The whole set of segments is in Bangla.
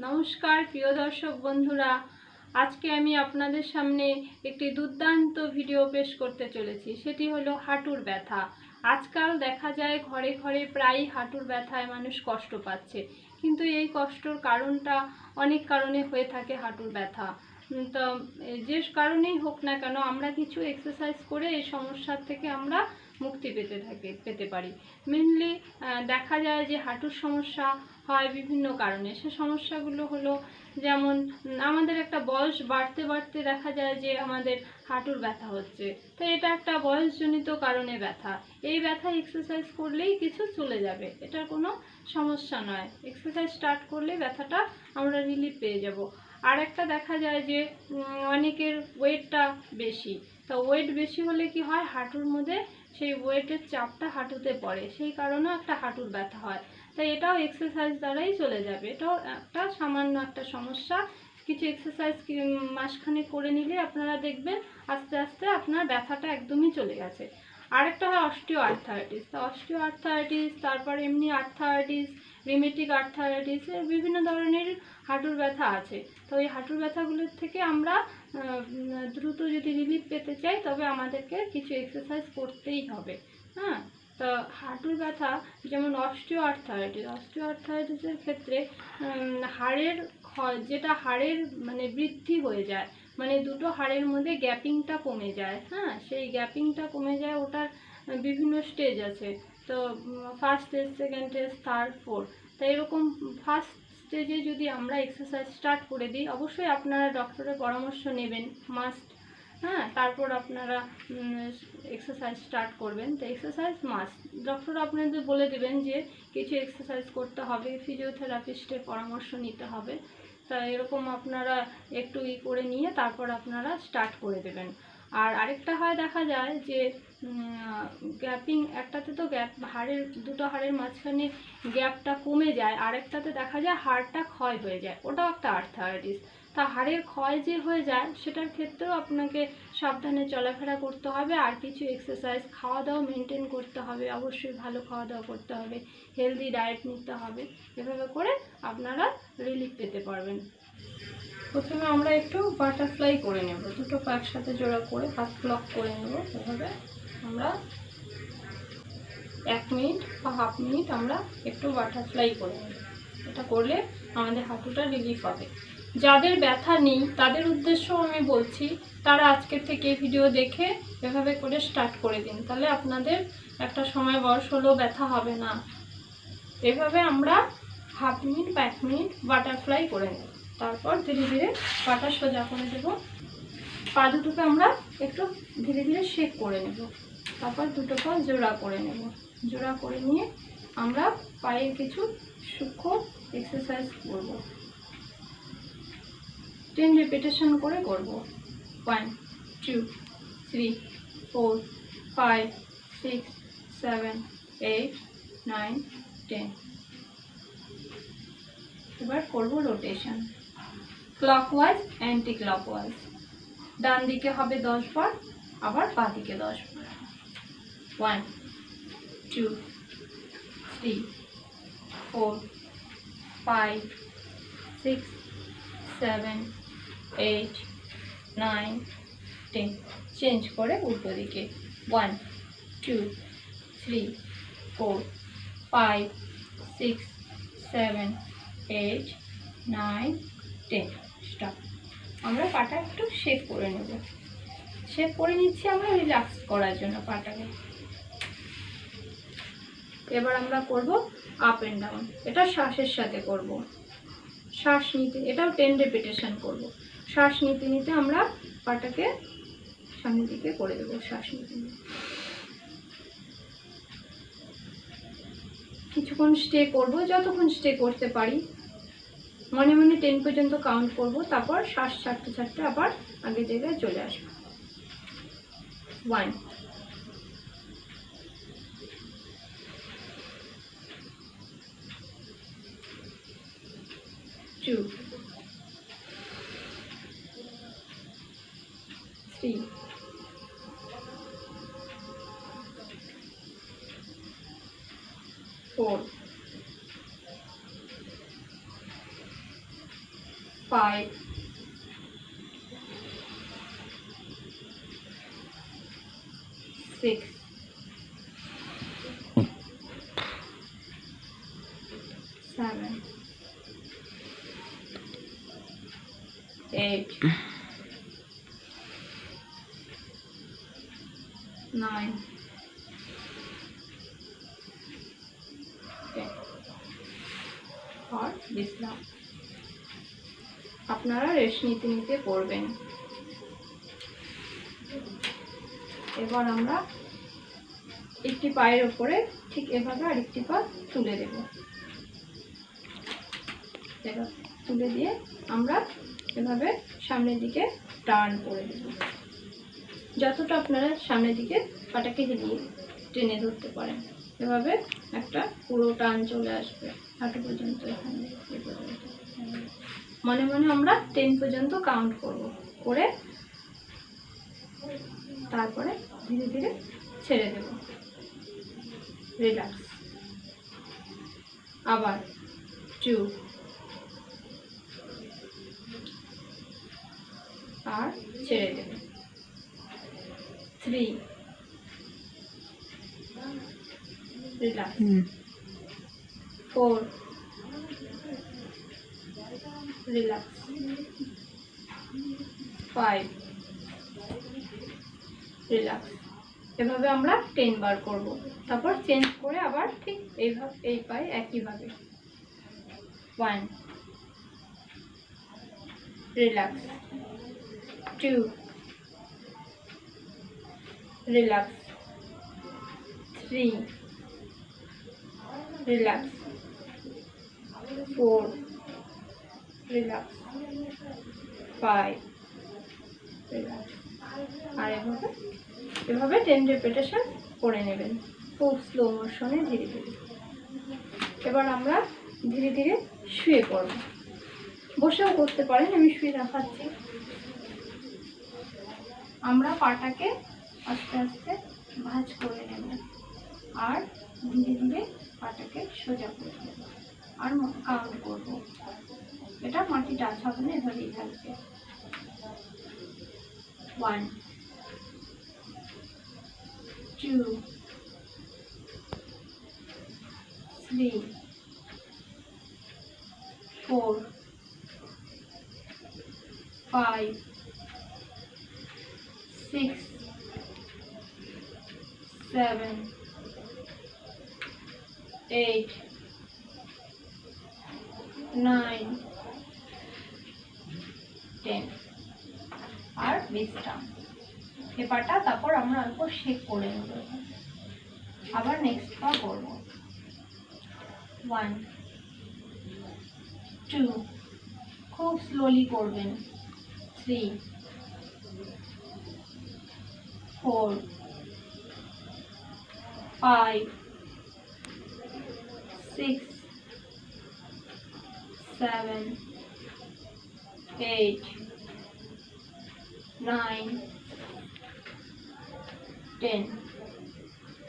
নমস্কার প্রিয় দর্শক বন্ধুরা, আজকে আমি আপনাদের সামনে একটি দুর্দান্ত ভিডিও পেশ করতে চলেছি। সেটি হলো হাঁটুর ব্যথা। আজকাল দেখা যায় ঘরে ঘরে প্রায়ই হাঁটুর ব্যথায় মানুষ কষ্ট পাচ্ছে, কিন্তু এই কষ্টর কারণটা অনেক কারণে হয়ে থাকে হাঁটুর ব্যথা। তো যে কারণেই হোক না কেন, আমরা কিছু এক্সারসাইজ করে এই সমস্যার থেকে আমরা মুক্তি পেতে পারি। মেনলি দেখা যায় যে হাঁটুর সমস্যা হয় বিভিন্ন কারণে। সে সমস্যাগুলো হলো যেমন আমাদের একটা বয়স বাড়তে বাড়তে দেখা যায় যে আমাদের হাঁটুর ব্যথা হচ্ছে, তো এটা একটা বয়সজনিত কারণে ব্যথা। এই ব্যথা এক্সারসাইজ করলেই কিছু চলে যাবে, এটার কোনো সমস্যা নয়। এক্সারসাইজ স্টার্ট করলে ব্যথাটা আমরা রিলিফ পেয়ে যাব। আর একটা দেখা যায় যে অনেকের ওয়েটটা বেশি, তো ওয়েট বেশি হলে কি হয়, হাঁটুর মধ্যে সেই ওয়েটের চাপটা হাঁটুতে পড়ে, সেই কারণেও একটা হাঁটুর ব্যথা হয়। তাই এটাও এক্সারসাইজ দ্বারাই চলে যাবে। এটাও একটা সামান্য একটা সমস্যা। কিছু এক্সারসাইজ মাসখানে করে নিলে আপনারা দেখবেন আস্তে আস্তে আপনার ব্যথাটা একদমই চলে গেছে। আরেকটা হয় অস্টিও আর্থারাইটিস। তো অস্টিও আর্থারাইটিস, তারপর এমনি আর্থারাইটিস, রিমেটিক আর্থারাইটিস, বিভিন্ন ধরনের হাঁটুর ব্যথা আছে। তো এই হাঁটুর ব্যথাগুলোর থেকে আমরা দ্রুত যদি রিলিফ পেতে চাই, তবে আমাদেরকে কিছু এক্সারসাইজ করতেই হবে। হ্যাঁ, তো হাঁটুর ব্যথা যেমন অস্টিও আর্থারাইটিসের ক্ষেত্রে হাড়ের যেটা হাড়ের মানে বৃদ্ধি হয়ে যায়, মানে দুটো হাড়ের মধ্যে গ্যাপিংটা কমে যায়। হ্যাঁ, সেই গ্যাপিংটা কমে যায়, ওটার বিভিন্ন স্টেজ আছে। তো first stage, second stage, third, fourth. তো এরকম ফার্স্ট স্টেজে যদি আমরা এক্সারসাইজ স্টার্ট করে দিই, অবশ্যই আপনারা ডক্টরের পরামর্শ নেবেন মাস্ট। হ্যাঁ, তারপর আপনারা এক্সারসাইজ স্টার্ট করবেন। তো এক্সারসাইজ মাস্ট, ডক্টর আপনাদের বলে দেবেন যে কিছু এক্সারসাইজ করতে হবে, ফিজিওথেরাপিস্টের পরামর্শ নিতে হবে। তা এরকম আপনারা একটু করে নিয়ে তারপর আপনারা স্টার্ট করে দেবেন। আর আরেকটা হয়, দেখা যায় যে গ্যাপিং, একটাতে তো হাড়ের দুটো হাড়ের মাঝখানে গ্যাপটা কমে যায়, আরেকটাতে দেখা যায় হাড়টা ক্ষয় হয়ে যায়, ওটাও একটা আর্থারাইটিস। তা হাড়ের ক্ষয় যে হয়ে যায়, সেটার ক্ষেত্রেও আপনাকে সাবধানে চলাফেরা করতে হবে। আর কিছু এক্সারসাইজ, খাওয়া দাওয়া মেনটেন করতে হবে, অবশ্যই ভালো খাওয়া দাওয়া করতে হবে, হেলদি ডায়েট নিতে হবে। এভাবে করে আপনারা রিলিফ পেতে পারবেন। প্রথমে আমরা একটু বাটারফ্লাই করে নেব, দুটো পা একসাথে জোড়া করে হাত লক করে নেব। এভাবে আমরা 1 মিনিট বা হাফ মিনিট আমরা একটু বাটারফ্লাই করে নেব। এটা করলে আমাদের হাঁটুটা রিলিফ হবে। যাদের ব্যথা নেই তাদের উদ্দেশ্য আমি বলছি, তারা আজকের থেকে ভিডিও দেখে এভাবে করে স্টার্ট করে দিন, তাহলে আপনাদের একটা সময় বয়স হলেও ব্যথা হবে না। এভাবে আমরা হাফ মিনিট বা 1 মিনিট বাটারফ্লাই করে নেব। তারপর ধীরে ধীরে পাটা সোজা করে দেব। পা দুটোকে আমরা একটু ধীরে ধীরে শেক করে নেব। তারপর দুটো পা জোড়া করে নেব। জোড়া করে নিয়ে আমরা পায়ের কিছু সূক্ষ্ম এক্সারসাইজ করব। 10 রিপিটেশন করে করব। 1 2 3 4 5 6 7 8 9 10। এবার করব রোটেশন, ক্লকওয়াইজ অ্যান্টি ক্লকওয়াইজ। ডান দিকে হবে 10 বার, আবার বাঁ দিকে 10 বার। 1 2 3 4 5 6 7 8 9 10। চেঞ্জ করে উল্টো দিকে। 1 2 3 4 5 6 7 8 9 10। স্টপ। আমরা পাটা একটু শেপ করে নেব। শেপ করে নিচ্ছি আমরা রিল্যাক্স করার জন্য পাটাকে। এবার আমরা করব আপ অ্যান্ড ডাউন। এটা শ্বাসের সাথে করব। শ্বাস নিতে, এটাও 10 রিপিটেশন করব। শ্বাস নিতে নিতে আমরা পাটাকে সামনের দিকে করে দেবো। শ্বাস নিতে নিতে কিছুক্ষণ স্টে করব, যতক্ষণ স্টে করতে পারি। মনে মনে 10 পর্যন্ত কাউন্ট করব, তারপর শ্বাস ছাড়তে ছাড়তে আবার আগের জায়গায় চলে আসবো। 1 2 3 4 5, 6, 7, 8, 9, 10 और বিশ্রাম। আপনারা রেস্ট নিতে নিতে করবেন। এবার আমরা একটি পায়ের উপরে ঠিক এভাবে আরেকটি পা তুলে দেব। এবার তুলে দিয়ে আমরা এভাবে সামনের দিকে টার্ন করে দেব। যতটা আপনারা সামনের দিকে পাটাকে হিলিয়ে টেনে ধরতে পারেন, এভাবে একটা পুরো টার্ন চলে আসবে হাঁটু পর্যন্ত। এখানে মনে মনে আমরা 10 পর্যন্ত কাউন্ট করব, করে তারপরে ধীরে ধীরে ছেড়ে দেব। রিল্যাক্স। আবার 2 আর ছেড়ে দেব। 3 রিল্যাক্স। 4 রিল্যাক্স। 5 রিল্যাক্স। এভাবে আমরা 10 বার করব। তারপর চেঞ্জ করে আবার ঠিক এইভাবে এই পায়ে একইভাবে 1 relax, 2 relax, 3 relax, 4 relax, 5 relax. আর এভাবে 10 রেপিটেশন করে নেবেন, খুব স্লো মোশনে ধীরে ধীরে। এবার আমরা ধীরে ধীরে শুয়ে পড়ব। বসেও করতে পারেন, আমি শুয়ে দেখাচ্ছি। আমরা পাটাকে আস্তে আস্তে ভাঁজ করে নেব আর ধীরে ধীরে পাটাকে সোজা করে নেব আর কাউন্ট করব। এটা মাটি টাচ হবে না, এভাবেই থাকবে। 1 2 3 4 5 6 7 8 9 10 আর বিশ্রাম। এই পাটা তারপর আমরা অল্প শেক করে নেব। আবার নেক্সট পা করব। 1 2 খুব স্লোলি করবেন। 3 4 5 6 7 8 9 10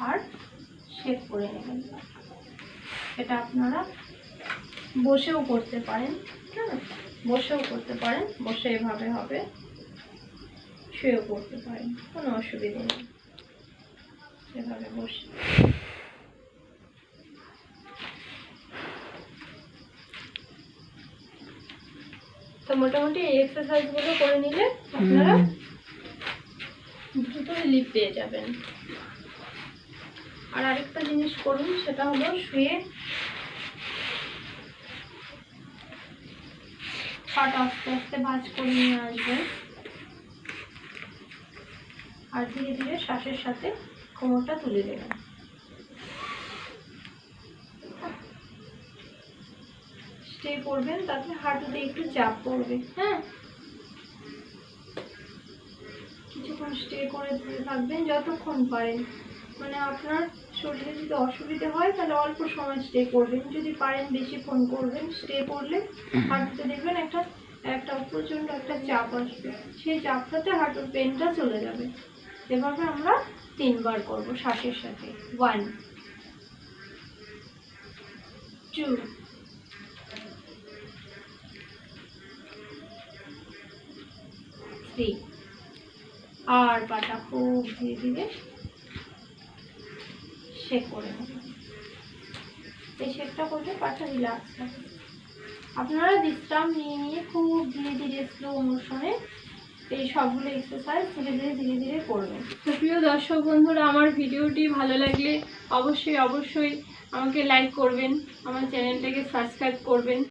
আর শেক করে নেবেন। এটা আপনারা বসেও করতে পারেন, হ্যাঁ বসেও করতে পারেন। বসে এভাবে হবে, শুয়েও করতে পারেন, কোনো অসুবিধা নেই। এভাবে বসে তো মোটামুটি এই এক্সারসাইজগুলো করে নিলে আপনারা দ্রুত রিলিফ পেয়ে যাবেন। আর আরেকটা জিনিস করুন, সেটা হলো শুয়ে পাটা আস্তে আস্তে ভাঁজ করে নিয়ে আসবেন আর ধীরে ধীরে শ্বাসের সাথে কোমরটা তুলে দেবেন। স্টে করবেন, তাতে হাঁটুতে একটু চাপ পড়বে। হ্যাঁ, কিছুক্ষণ স্টে করে থাকবেন যতক্ষণ পারেন। মানে আপনার শরীরে যদি অসুবিধা হয় তাহলে অল্প সময় স্টে করবেন, যদি পারেন বেশিক্ষণ করবেন। স্টে করলে হাঁটুতে দেখবেন একটা প্রচণ্ড একটা চাপ আসবে, সেই চাপটাতে হাঁটুর পেনটা চলে যাবে। এভাবে আমরা 3 বার করব শ্বাসের সাথে। 1 2 3। আর পাটা খুব ধীরে ধীরে শেক করে নেব। এই শেকটা করলে পাটা রিল্যাক্স থাকে। আপনারা বিশ্রাম নিয়ে নিয়ে খুব ধীরে ধীরে স্লো মোশনে এই সবগুলো এক্সারসাইজ ধীরে ধীরে করবেন। তো প্রিয় দর্শক বন্ধুরা, আমার ভিডিওটি ভালো লাগলে অবশ্যই আমাকে লাইক করবেন, আমার চ্যানেলটাকে সাবস্ক্রাইব করবেন।